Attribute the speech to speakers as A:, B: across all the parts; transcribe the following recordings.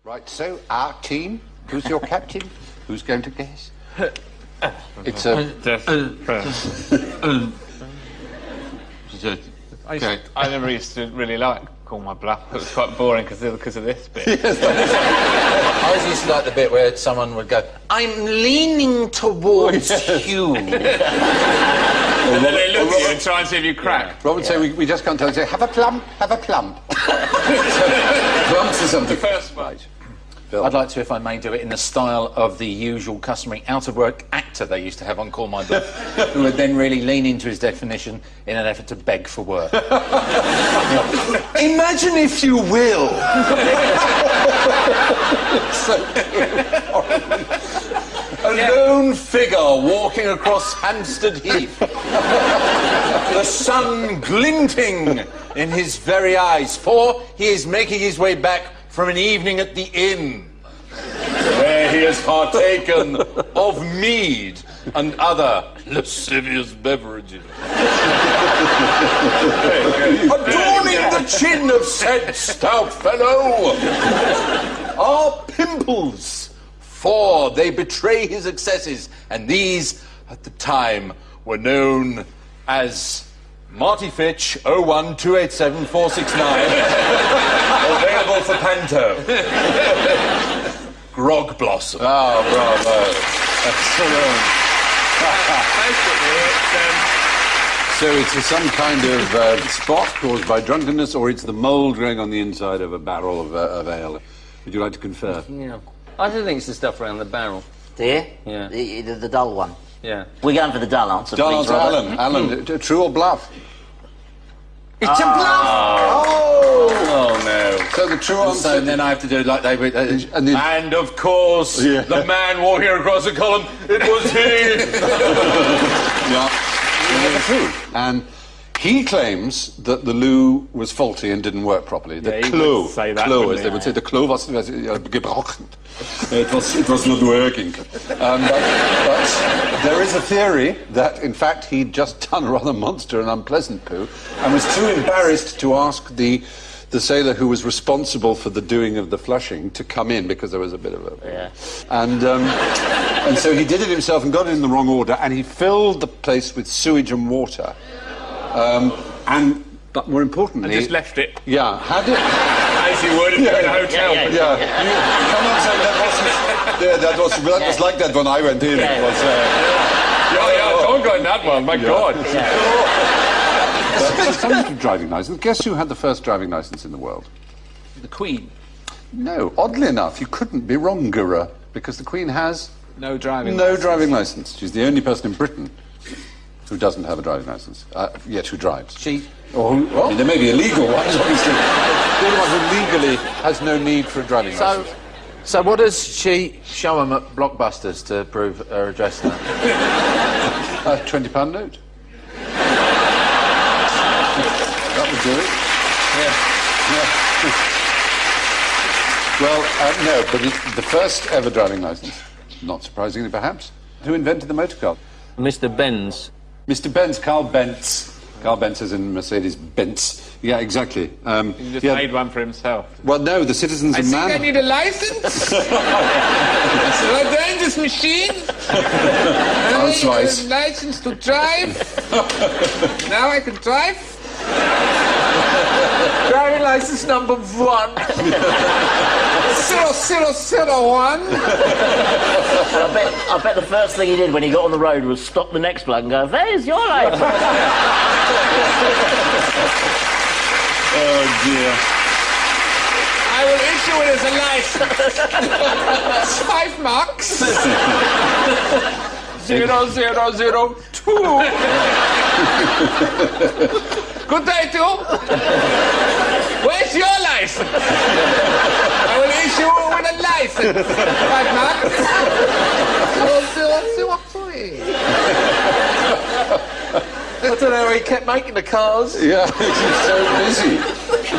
A: Right, so our team. Who's your captain? Who's going to guess? It's a...
B: I never used to really like Call My Bluff. It was quite boring because of this bit.
C: I always used to like the bit where someone would go, I'm leaning towards you.
B: And then they look at you and try and see if you crack.
A: Rob would say, we just can't tell. He'd say, have a plum, have a plum. Plums or something.
B: The first one.
A: Right.
C: I'd like to, if I may, do it in the style of the usual customary out-of-work actor they used to have on Call My Bluff, who would then really lean into his definition in an effort to beg for work. Imagine, if you will. A lone figure walking across Hampstead Heath. The sun glinting in his very eyes, for he is making his way back from an evening at the inn, where he has partaken of mead and other lascivious beverages. Adorning the chin of said stout fellow are pimples, for they betray his excesses, and these, at the time, were known as Marty Fitch, 01287-469. Available for Panto. Grog Blossom.
A: Oh, bravo.
C: Excellent.
A: So it's some kind of spot caused by drunkenness, or it's the mould growing on the inside of a barrel of ale. Would you like to confer?
D: Yeah. I don't think it's the stuff around the barrel.
E: Do you?
D: Yeah.
E: The dull one.
D: Yeah.
E: We're going for the dull answer,
A: Dull
E: please,
A: answer,
E: Robert.
A: Alan, true or bluff?
C: It's a bluff!
D: Oh, no.
A: So the true answer...
C: So then I have to do it like they would...
A: then-
C: and of course,
A: Yeah.
C: the man walking across the column, it was he!
A: Yeah. True. And he claims that the loo was faulty and didn't work properly. The
B: Yeah, he
A: Klo,
B: would say that,
A: Klo,
B: wouldn't
A: as
B: he?
A: they would say, the Klo was gebrochen. It was not working. But there is a theory that, in fact, he'd just done a rather monster and unpleasant poo and was too embarrassed to ask the sailor who was responsible for the doing of the flushing to come in because there was a bit of a...
E: Yeah.
A: And so he did it himself and got it in the wrong order, and he filled the place with sewage and water. But more importantly...
B: I just left it.
A: Yeah, had it...
B: As you would if you were in a hotel.
A: Yeah, you come on, say that wasn't... Yeah, that was like that when I went in.
E: Yeah.
A: It was...
B: Don't go in that one, my God.
A: Coming to driving licence, guess who had the first driving licence in the world?
D: The Queen.
A: No, oddly enough, you couldn't be wronger, because the Queen has
B: No driving.
A: no driving licence. She's the only person in Britain who doesn't have a driving licence, yet who drives.
C: She...
A: Or who, I mean, there may be illegal ones, obviously. The only one who legally has no need for a driving licence.
C: So what does she show him at Blockbusters to prove her address now?
A: A £20 note. That would do it. Yeah. Well, no, but it's the first ever driving licence, not surprisingly perhaps. Who invented the motor car?
D: Mr. Benz.
A: Mr. Benz, Carl Benz. Carl Benz is in Mercedes-Benz. Yeah, exactly.
B: He just made one for himself.
A: Well, no, the citizens of Man...
B: I need a license. A dangerous machine. I need a license to drive. Now I can drive.
C: Driving licence number 1.
B: 0001.
E: I bet the first thing he did when he got on the road was stop the next bloke and go, there's your life.
A: Oh, dear.
B: I will issue it as a license. 5 marks. 0002. Good day, too. Where's your license? I will issue it with a license. 5 marks. 0003.
C: I don't know, he kept making the cars.
A: Yeah, he's so busy.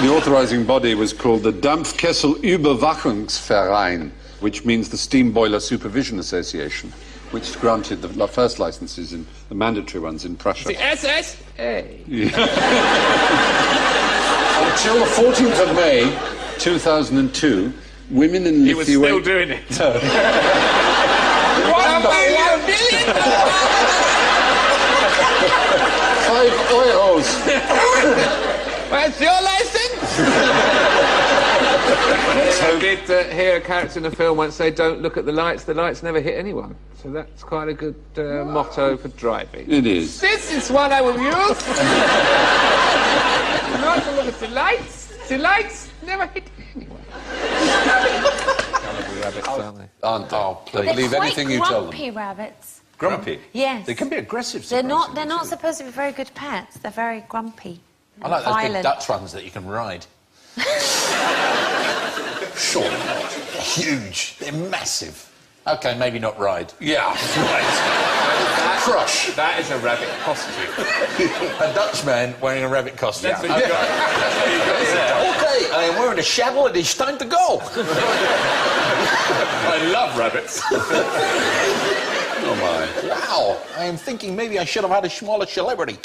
A: The authorising body was called the Dampfkessel-Überwachungsverein, which means the Steam Boiler Supervision Association, which granted the first licences, in the mandatory ones in Prussia.
B: The SSA.
A: Until the 14th of May, 2002, Women in
B: He was still
A: Lithuania...
B: doing it.
C: 1 million!
A: 5 euros.
B: Where's your license? I did hear a character in the film once say, don't look at the lights never hit anyone. So that's quite a good motto for driving.
A: It is.
B: This is what I will use. Not to look at the lights never hit anyone. Rabbits, aren't they?
A: Aren't they?
C: Oh, please.
F: They're
A: Believe
F: quite
A: anything you tell them.
F: grumpy rabbits.
C: Grumpy?
F: Yes.
C: They can be aggressive,
F: They're not
C: surprisingly, too.
F: supposed to be very good pets. They're very grumpy.
C: I like those big
F: violent.
C: Dutch ones that you can ride. Sure. Huge. They're massive. OK, maybe not ride. Yeah, right. Crush.
B: That is a rabbit costume.
C: A Dutchman wearing a rabbit costume.
B: That's what you got.
C: OK, I am wearing a shadow and it's time to go.
B: I love rabbits.
A: Oh, my.
C: Wow, I am thinking maybe I should have had a smaller celebrity.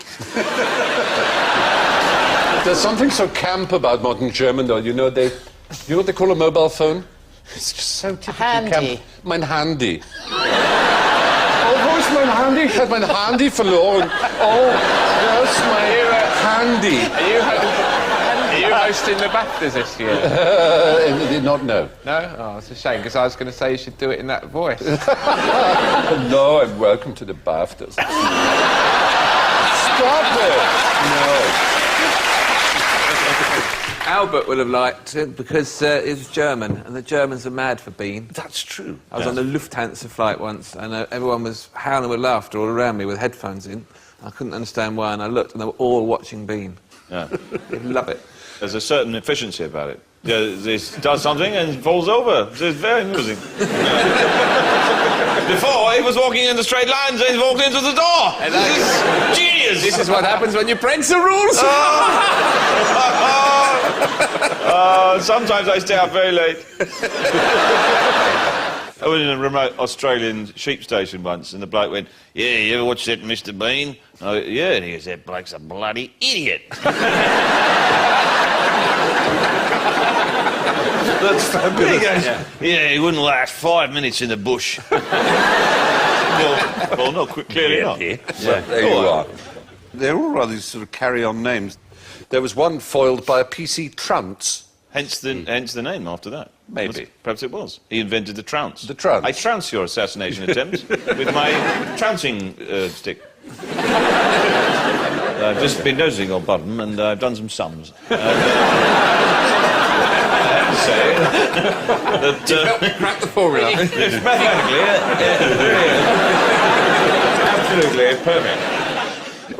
A: There's something so camp about modern German, though. You know what they call a mobile phone? It's just so typically
E: Handy.
A: camp. Mein Handy. Oh, wo ist mein Handy? Ich habe mein Handy verloren. Oh, where's my Handy?
B: Are you hosting the BAFTAs this year?
A: I did not know.
B: No? Oh, it's a shame, because I was going to say you should do it in that voice.
A: No, I'm welcome to the BAFTAs. Stop it! No.
B: Albert would have liked it because it was German, and the Germans are mad for Bean.
A: That's true.
B: I was on a Lufthansa flight once, and everyone was howling with laughter all around me with headphones in. I couldn't understand why, and I looked, and they were all watching Bean.
G: Yeah.
B: They'd love it.
G: There's a certain efficiency about it. Yeah, this does something and falls over. It's very amusing. Before, he was walking in the straight lines and he walked into the door.
B: And
G: This is genius.
B: This is what happens when you break the rules.
G: Sometimes I stay up very late. I was in a remote Australian sheep station once, and the bloke went, "Yeah, you ever watch that Mr. Bean?" I went, "Yeah," and he goes, "That bloke's a bloody idiot."
A: That's fabulous.
G: He goes, "Yeah, he wouldn't last 5 minutes in the bush." well, no, clearly not.
A: There you are. They're all rather sort of carry-on names. There was one foiled by a PC trounce.
G: Hence the name after that.
A: Maybe.
G: Perhaps it was. He invented the trounce.
A: The trounce.
G: I trounce your assassination attempt with my trouncing stick. I've just been nosing your bottom and I've done some sums. I have to say that...
B: Crack the formula.
G: It's mathematically, absolutely perfect.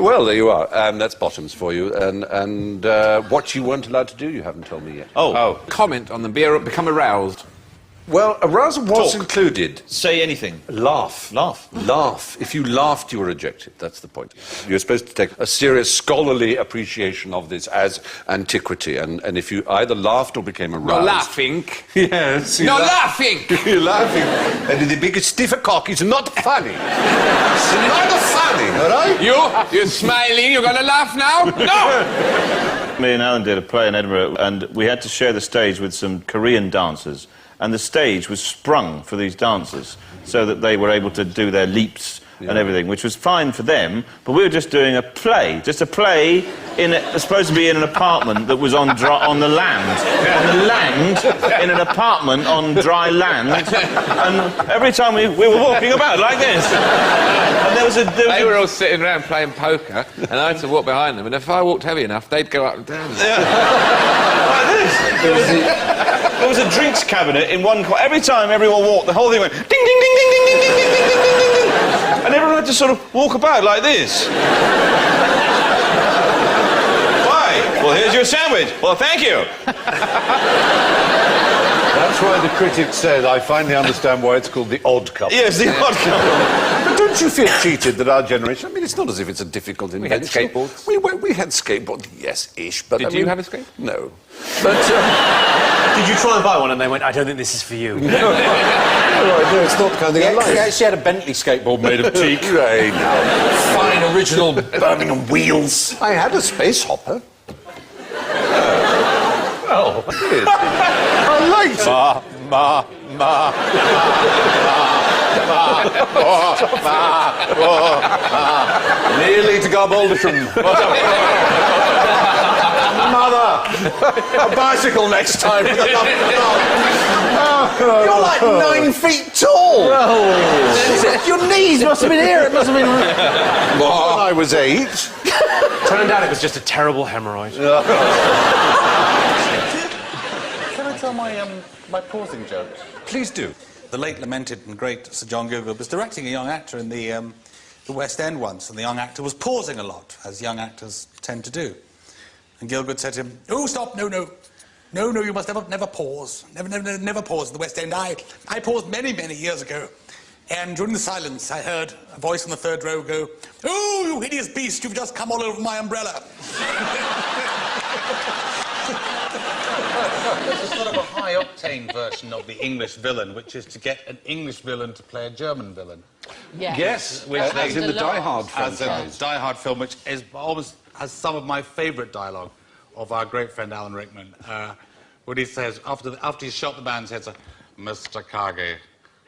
A: Well, there you are. That's bottoms for you. And what you weren't allowed to do, you haven't told me yet.
G: Oh.
B: Comment on them. Become aroused.
A: Well, arousal was
G: Talk.
A: included.
G: Say anything.
A: Laugh.
G: Laugh.
A: Laugh. If you laughed, you were rejected. That's the point. You're supposed to take a serious scholarly appreciation of this as antiquity. And if you either laughed or became aroused...
B: Not laughing.
A: Yes.
B: Not laughing!
A: You're laughing. And the biggest stiffer cock is not funny. It's not funny, all right?
B: You're smiling. You're going to laugh now? No!
G: Me and Alan did a play in Edinburgh and we had to share the stage with some Korean dancers. And the stage was sprung for these dancers so that they were able to do their leaps and everything, which was fine for them, but we were just doing a play supposed to be in an apartment that was on the land. On the land, in an apartment on dry land, and every time we were walking about like this. And
B: They were all sitting around playing poker, and I had to walk behind them, and if I walked heavy enough, they'd go up and down.
G: like this. There was a drinks cabinet in one corner. Every time everyone walked, the whole thing went ding, ding, ding, ding, ding, ding, ding, ding, ding, ding, ding, ding. And everyone had to sort of walk about like this. Why? Well, here's your sandwich. Well, thank you.
A: That's why the critics said, I finally understand why it's called the odd couple.
G: Yes, the odd couple.
A: But don't you feel cheated that our generation... I mean, it's not as if it's a difficult invention.
B: had skateboards.
A: We had skateboards, yes-ish, but...
B: Did you have a skateboard?
A: No. But...
H: Did you try and buy one and they went, I don't think this is for you?
A: No, it's not the kind of thing I like.
C: He actually had a Bentley skateboard made of teak.
A: Right now.
C: Fine original Birmingham wheels.
A: I had a space hopper.
H: Oh.
A: I liked it.
C: ma, ma, nearly to Garbaldisham. Mother, a bicycle next time for the love of God. You're like 9 feet tall. Your knees must have been here. It must have been. When I was 8.
H: Turned out it was just a terrible hemorrhoid.
C: Can I tell my pausing joke?
I: Please do. The late lamented and great Sir John Gielgud was directing a young actor in the West End once, and the young actor was pausing a lot, as young actors tend to do. And Gielgud said to him, "Oh, stop! No, no, no, no! You must never pause. Never pause in the West End. I paused many years ago, and during the silence, I heard a voice in the third row go, 'Oh, you hideous beast! You've just come all over my umbrella.'" There's a sort of a high-octane version of the English villain, which is to get an English villain to play a German villain.
A: Yes,
I: which
A: as in the Die Hard
I: As in
A: franchise.
I: the Die Hard film, which is almost has some of my favourite dialogue of our great friend Alan Rickman, when he says, after he's shot the man's head, "Mr. Kage,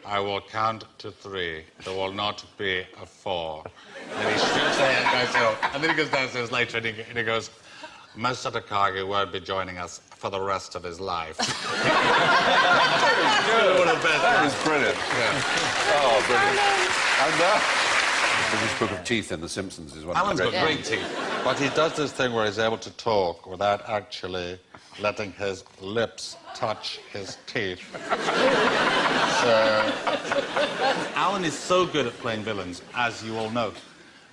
I: I will count to 3. There will not be a 4. And he shoots the head, goes out, and then he goes downstairs later and he goes, "Mr. Takagi won't be joining us for the rest of his life."
A: That was brilliant. Yeah. Oh, brilliant. And his book of teeth in The Simpsons is one
I: Alan's
A: of the
I: got great teeth, but he does this thing where he's able to talk without actually letting his lips touch his teeth. So, Alan is so good at playing villains, as you all know.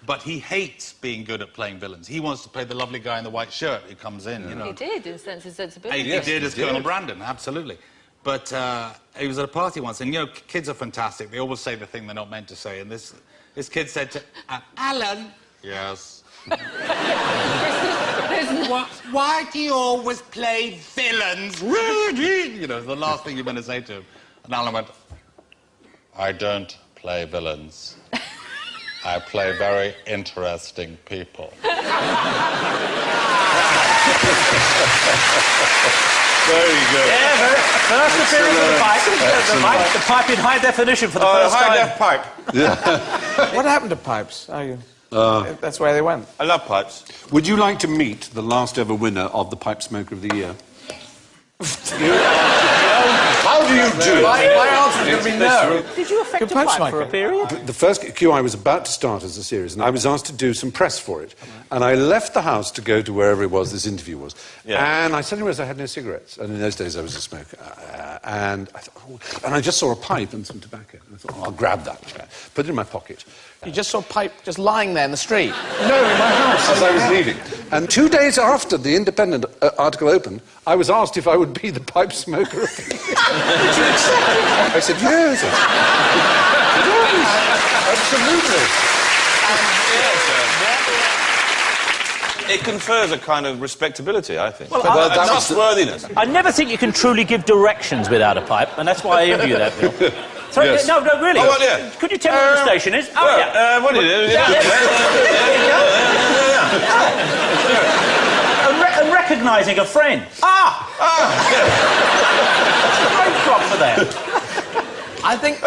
I: But he hates being good at playing villains. He wants to play the lovely guy in the white shirt who comes in, you know.
F: He did, in Sense and Sensibility.
I: He did as Colonel Brandon, absolutely. But he was at a party once, and, you know, kids are fantastic. They always say the thing they're not meant to say. And this kid said to Alan... Yes? Why do you always play villains? You know, the last thing you're going to say to him. And Alan went, "I don't play villains. I play very interesting people."
C: Very good.
J: Yeah, first appearance of the pipe. The pipe in high definition for the first time.
C: High-def pipe.
K: What happened to pipes? That's where they went.
C: I love pipes.
A: Would you like to meet the last ever winner of the Pipe Smoker of the Year?
C: How do you do?
K: My answer is going to be no.
J: Did you affect a pipe for a period?
A: The first Q, I was about to start as a series, and I was asked to do some press for it. And I left the house to go to wherever it was this interview was.
C: Yeah.
A: And I suddenly realised I had no cigarettes. And in those days, I was a smoker. And I thought, and I just saw a pipe and some tobacco. And I thought, I'll grab that. Put it in my pocket.
K: You just saw a pipe just lying there in the street?
A: No, in my house as I was leaving. And 2 days after the Independent article opened, I was asked if I would be the pipe smoker of the year. Did you accept it? I said, yes.
C: Absolutely. It confers a kind of respectability, I think.
J: Well,
C: That's trustworthiness.
J: I never think you can truly give directions without a pipe, and that's why I envy you that, Bill. Sorry,
C: Yes.
J: no, really.
C: Oh, well, yeah.
J: Could you tell me what the station is? Oh, yeah.
C: What do you do?
J: And recognising a friend. Great prop for that.
K: I think...